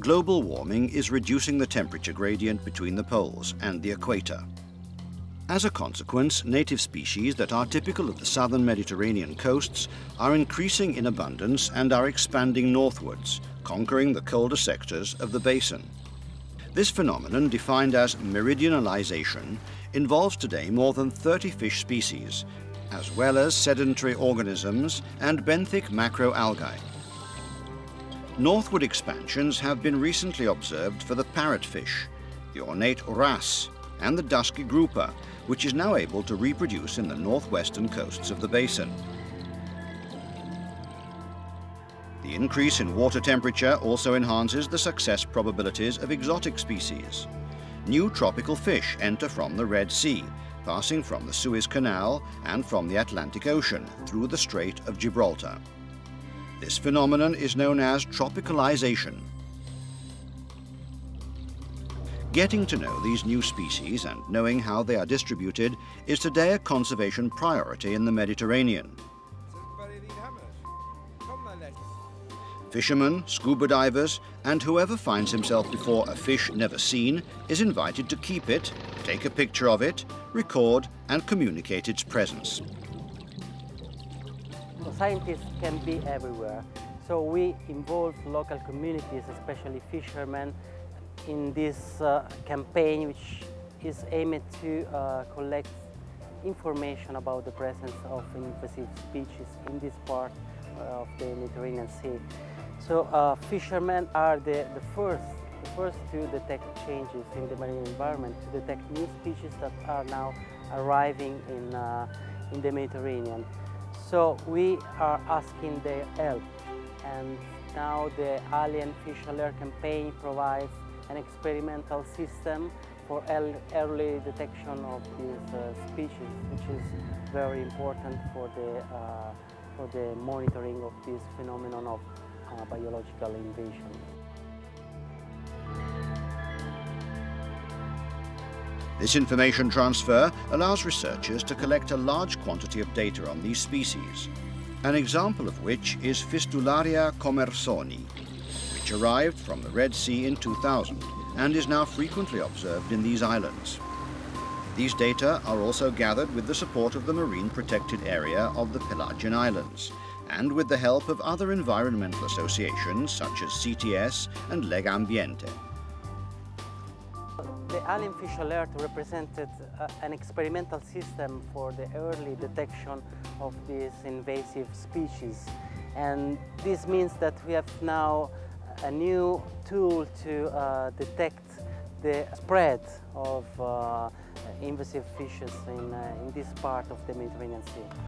global warming is reducing the temperature gradient between the poles and the equator. As a consequence, native species that are typical of the southern Mediterranean coasts are increasing in abundance and are expanding northwards, conquering the colder sectors of the basin. This phenomenon, defined as meridionalization, involves today more than 30 fish species, as well as sedentary organisms and benthic macroalgae. Northward expansions have been recently observed for the parrotfish, the ornate wrasse, and the dusky grouper, which is now able to reproduce in the northwestern coasts of the basin. The increase in water temperature also enhances the success probabilities of exotic species. New tropical fish enter from the Red Sea, passing from the Suez Canal and from the Atlantic Ocean through the Strait of Gibraltar. This phenomenon is known as tropicalization. Getting to know these new species and knowing how they are distributed is today a conservation priority in the Mediterranean. Fishermen, scuba divers, and whoever finds himself before a fish never seen is invited to keep it, take a picture of it, record, and communicate its presence. Scientists can be everywhere, so we involve local communities, especially fishermen, in this campaign, which is aimed to collect information about the presence of invasive species in this part of the Mediterranean Sea. So fishermen are the first to detect changes in the marine environment, to detect new species that are now arriving in the Mediterranean. So we are asking their help, and now the Alien Fish Alert campaign provides an experimental system for early detection of these species, which is very important for the monitoring of this phenomenon of biological invasion. This information transfer allows researchers to collect a large quantity of data on these species, an example of which is Fistularia commersoni, which arrived from the Red Sea in 2000 and is now frequently observed in these islands. These data are also gathered with the support of the Marine Protected Area of the Pelagian Islands and with the help of other environmental associations such as CTS and Legambiente. The Alien Fish Alert represented an experimental system for the early detection of these invasive species. And this means that we have now a new tool to detect the spread of invasive fishes in this part of the Mediterranean Sea.